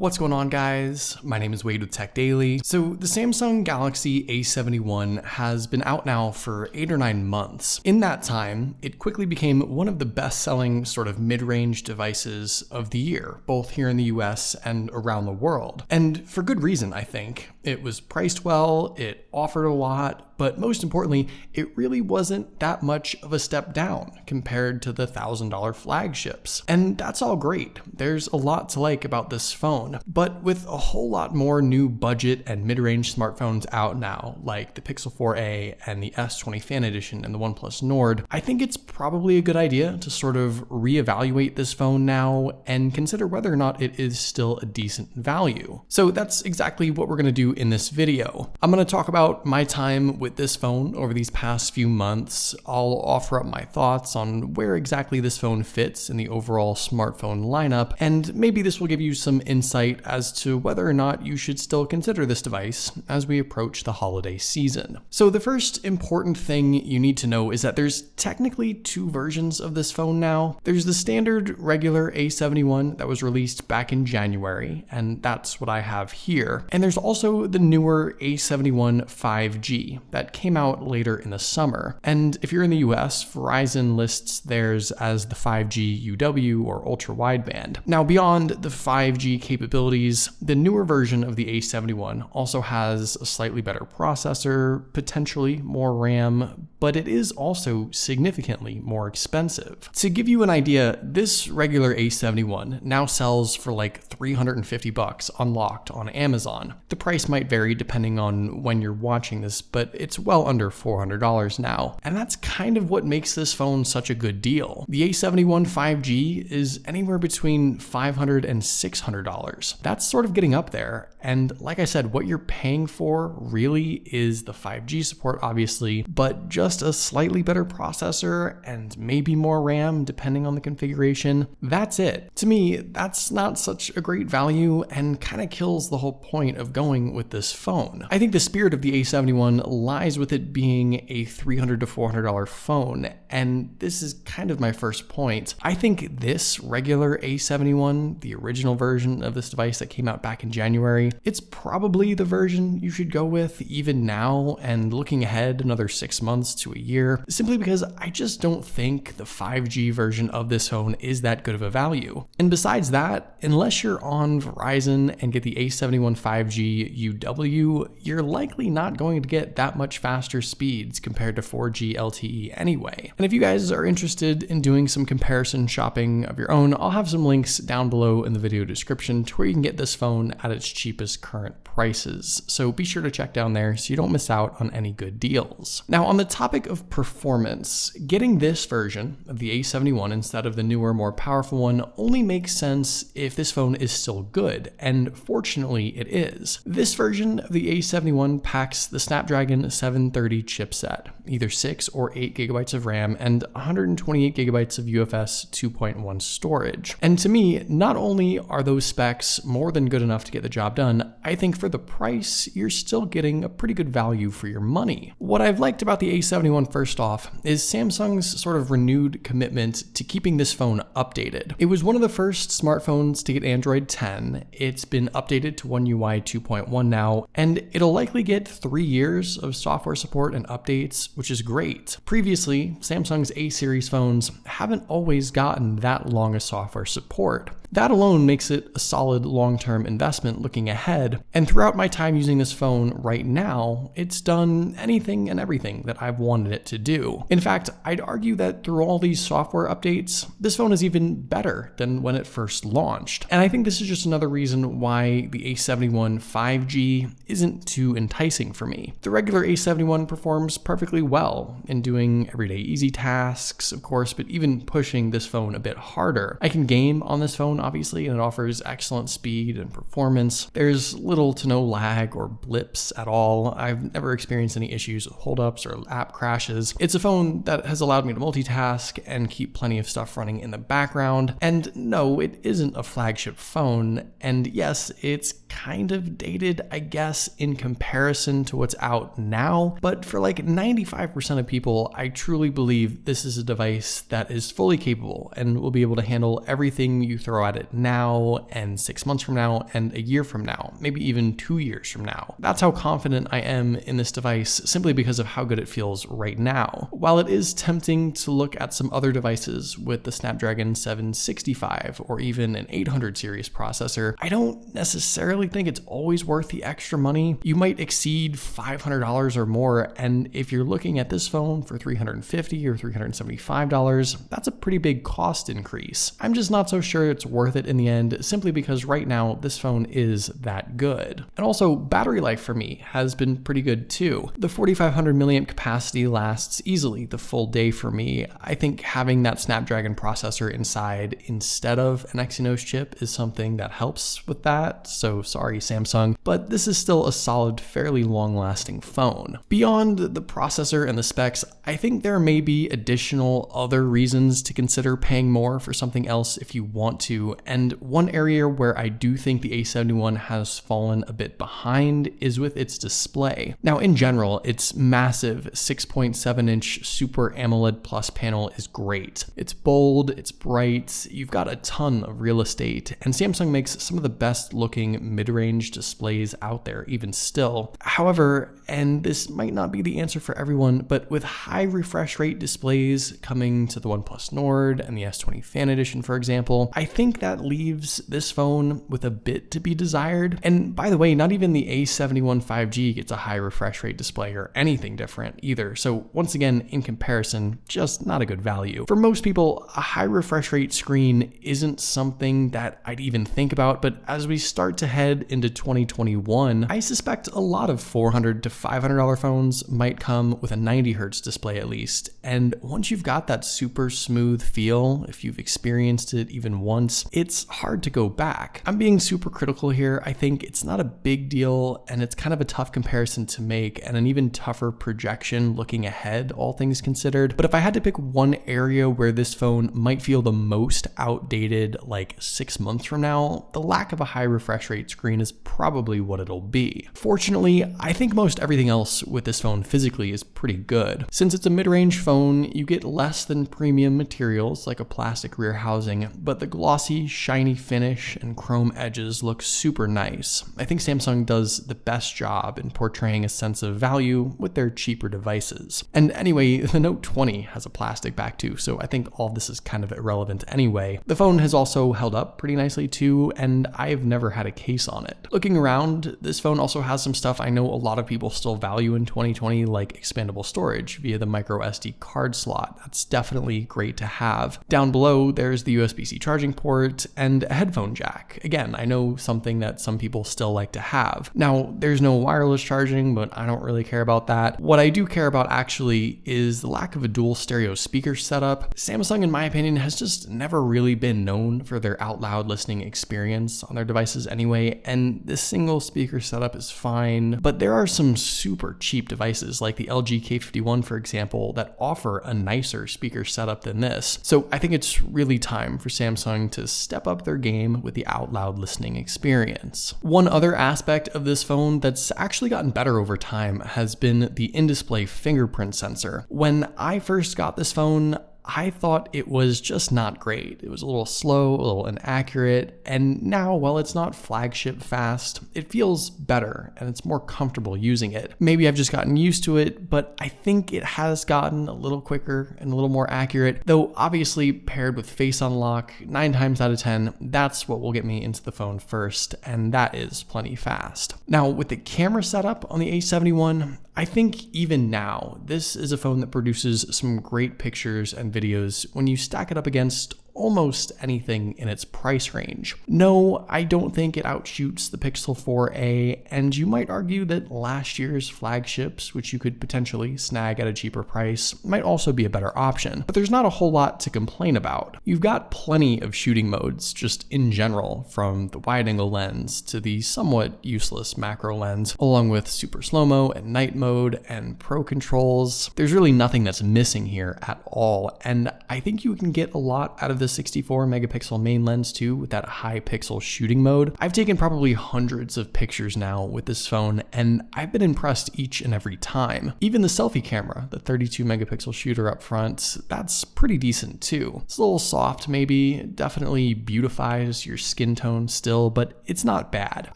What's going on, guys? My name is Wade with TechDaily. So the Samsung Galaxy A71 has been out now for 8 or 9 months. In that time, it quickly became one of the best-selling sort of mid-range devices of the year, both here in the US and around the world. And for good reason, I think. It was priced well, it offered a lot, but most importantly, it really wasn't that much of a step down compared to the $1,000 flagships. And that's all great. There's a lot to like about this phone, but with a whole lot more new budget and mid-range smartphones out now, like the Pixel 4a and the S20 Fan Edition and the OnePlus Nord, I think it's probably a good idea to sort of reevaluate this phone now and consider whether or not it is still a decent value. So that's exactly what we're going to do in this video. I'm going to talk about my time with this phone over these past few months. I'll offer up my thoughts on where exactly this phone fits in the overall smartphone lineup, and maybe this will give you some insight as to whether or not you should still consider this device as we approach the holiday season. So the first important thing you need to know is that there's technically 2 versions of this phone now. There's the standard regular A71 that was released back in January, and that's what I have here. And there's also the newer A71 5G that came out later in the summer. And if you're in the US, Verizon lists theirs as the 5G UW or ultra wideband. Now, beyond the 5G capabilities, the newer version of the A71 also has a slightly better processor, potentially more RAM, but it is also significantly more expensive. To give you an idea, this regular A71 now sells for like $350 unlocked on Amazon. The price might vary depending on when you're watching this, but it's well under $400 now. And that's kind of what makes this phone such a good deal. The A71 5G is anywhere between $500 and $600. That's sort of getting up there. And like I said, what you're paying for really is the 5G support, obviously, but just a slightly better processor and maybe more RAM depending on the configuration. That's it. To me, that's not such a great value and kind of kills the whole point of going with this phone. I think the spirit of the A71 lies with it being a $300 to $400 phone, and this is kind of my first point. I think this regular A71, the original version of this device that came out back in January, it's probably the version you should go with even now and looking ahead another 6 months to a year, simply because I just don't think the 5G version of this phone is that good of a value. And besides that, unless you're on Verizon and get the A71 5G UW, you're likely not going to get that much faster speeds compared to 4G LTE anyway. And if you guys are interested in doing some comparison shopping of your own, I'll have some links down below in the video description to where you can get this phone at its cheapest current prices. So be sure to check down there so you don't miss out on any good deals. Now, on the topic of performance, getting this version of the A71 instead of the newer, more powerful one only makes sense if this phone is still good, and fortunately it is. This version of the A71 packs the Snapdragon 730 chipset, either 6 or 8 gigabytes of RAM and 128 gigabytes of UFS 2.1 storage. And to me, not only are those specs more than good enough to get the job done, I think for the price, you're still getting a pretty good value for your money. What I've liked about the A71 first off is Samsung's sort of renewed commitment to keeping this phone updated. It was one of the first smartphones to get Android 10. It's been updated to One UI 2.1 now, and it'll likely get 3 years of software support and updates, which is great. Previously, Samsung's A series phones haven't always gotten that long of software support. That alone makes it a solid long-term investment looking ahead, and throughout my time using this phone right now, it's done anything and everything that I've wanted it to do. In fact, I'd argue that through all these software updates, this phone is even better than when it first launched. And I think this is just another reason why the A71 5G isn't too enticing for me. The regular A71 performs perfectly well in doing everyday easy tasks, of course, but even pushing this phone a bit harder. I can game on this phone, obviously, and it offers excellent speed and performance. There's little to no lag or blips at all. I've never experienced any issues with holdups or app crashes. It's a phone that has allowed me to multitask and keep plenty of stuff running in the background. And no, it isn't a flagship phone. And yes, it's kind of dated, I guess, in comparison to what's out now. But for like 95% of people, I truly believe this is a device that is fully capable and will be able to handle everything you throw at at it now and 6 months from now and a year from now, maybe even 2 years from now. That's how confident I am in this device simply because of how good it feels right now. While it is tempting to look at some other devices with the Snapdragon 765 or even an 800 series processor, I don't necessarily think it's always worth the extra money. You might exceed $500 or more, and if you're looking at this phone for $350 or $375, that's a pretty big cost increase. I'm just not so sure it's worth it in the end, simply because right now this phone is that good. And also, battery life for me has been pretty good too. The 4500 milliamp capacity lasts easily the full day for me. I think having that Snapdragon processor inside instead of an Exynos chip is something that helps with that, so sorry Samsung, but this is still a solid, fairly long-lasting phone. Beyond the processor and the specs, I think there may be additional other reasons to consider paying more for something else if you want to, and one area where I do think the A71 has fallen a bit behind is with its display. Now, in general, its massive 6.7-inch Super AMOLED Plus panel is great. It's bold, it's bright, you've got a ton of real estate, and Samsung makes some of the best looking mid-range displays out there even still. However, and this might not be the answer for everyone, but with high refresh rate displays coming to the OnePlus Nord and the S20 Fan Edition, for example, I think that leaves this phone with a bit to be desired. And by the way, not even the A71 5G gets a high refresh rate display or anything different either. So once again, in comparison, just not a good value. For most people, a high refresh rate screen isn't something that I'd even think about, but as we start to head into 2021, I suspect a lot of $400 to $500 phones might come with a 90 Hz display at least. And once you've got that super smooth feel, if you've experienced it even once, it's hard to go back. I'm being super critical here. I think it's not a big deal, and it's kind of a tough comparison to make and an even tougher projection looking ahead, all things considered. But if I had to pick one area where this phone might feel the most outdated like 6 months from now, the lack of a high refresh rate screen is probably what it'll be. Fortunately, I think most everything else with this phone physically is pretty good. Since it's a mid-range phone, you get less than premium materials like a plastic rear housing, but the glossy, shiny finish and chrome edges look super nice. I think Samsung does the best job in portraying a sense of value with their cheaper devices. And anyway, the Note 20 has a plastic back too, so I think all this is kind of irrelevant anyway. The phone has also held up pretty nicely too, and I've never had a case on it. Looking around, this phone also has some stuff I know a lot of people still value in 2020, like expandable storage via the micro SD card slot. That's definitely great to have. Down below, there's the USB-C charging port and a headphone jack. Again, I know something that some people still like to have. Now, there's no wireless charging, but I don't really care about that. What I do care about actually is the lack of a dual stereo speaker setup. Samsung, in my opinion, has just never really been known for their out loud listening experience on their devices anyway, and this single speaker setup is fine, but there are some super cheap devices like the LG K51, for example, that offer a nicer speaker setup than this. So I think it's really time for Samsung to step up their game with the out loud listening experience. One other aspect of this phone that's actually gotten better over time has been the in-display fingerprint sensor. When I first got this phone, I thought it was just not great. It was a little slow, a little inaccurate, and now, while it's not flagship fast, it feels better and it's more comfortable using it. Maybe I've just gotten used to it, but I think it has gotten a little quicker and a little more accurate, though obviously paired with Face Unlock, 9 times out of 10, that's what will get me into the phone first, and that is plenty fast. Now, with the camera setup on the A71, I think even now, this is a phone that produces some great pictures and videos when you stack it up against almost anything in its price range. No, I don't think it outshoots the Pixel 4a, and you might argue that last year's flagships, which you could potentially snag at a cheaper price, might also be a better option, but there's not a whole lot to complain about. You've got plenty of shooting modes just in general, from the wide-angle lens to the somewhat useless macro lens, along with super slow-mo and night mode and pro controls. There's really nothing that's missing here at all, and I think you can get a lot out of the 64 megapixel main lens too, with that high pixel shooting mode. I've taken probably hundreds of pictures now with this phone, and I've been impressed each and every time. Even the selfie camera, the 32 megapixel shooter up front, that's pretty decent too. It's a little soft maybe, definitely beautifies your skin tone still, but it's not bad.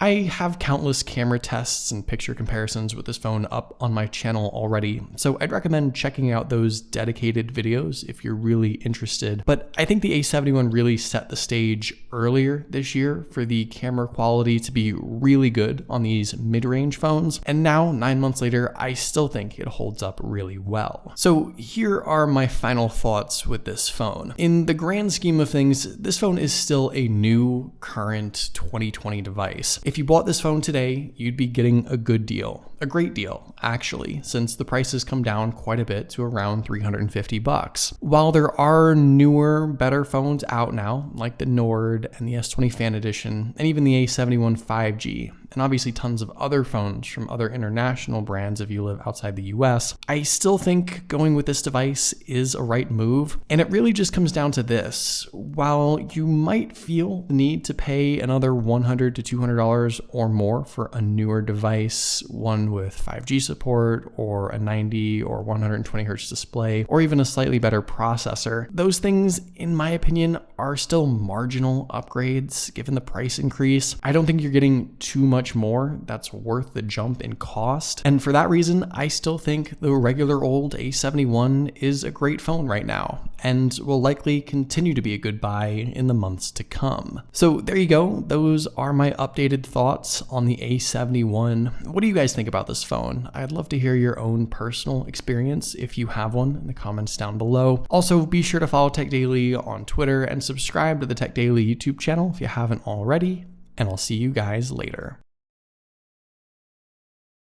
I have countless camera tests and picture comparisons with this phone up on my channel already, so I'd recommend checking out those dedicated videos if you're really interested. But I think the A71 really set the stage earlier this year for the camera quality to be really good on these mid-range phones, and now 9 months later I still think it holds up really well. So here are my final thoughts with this phone. In the grand scheme of things, this phone is still a new, current 2020 device. If you bought this phone today, you'd be getting a good deal. A great deal, actually, since the prices come down quite a bit to around $350. While there are newer, better phones out now, like the Nord and the S20 Fan Edition, and even the A71 5G, and obviously tons of other phones from other international brands if you live outside the US, I still think going with this device is a right move. And it really just comes down to this. While you might feel the need to pay another $100 to $200 or more for a newer device, one with 5G support or a 90 or 120 hertz display, or even a slightly better processor, those things, in my opinion, are still marginal upgrades given the price increase. I don't think you're getting too much more that's worth the jump in cost. And for that reason, I still think the regular old A71 is a great phone right now and will likely continue to be a good buy in the months to come. So there you go. Those are my updated thoughts on the A71. What do you guys think about this phone? I'd love to hear your own personal experience if you have one in the comments down below. Also, be sure to follow TechDaily on Twitter and subscribe to the TechDaily YouTube channel if you haven't already, and I'll see you guys later.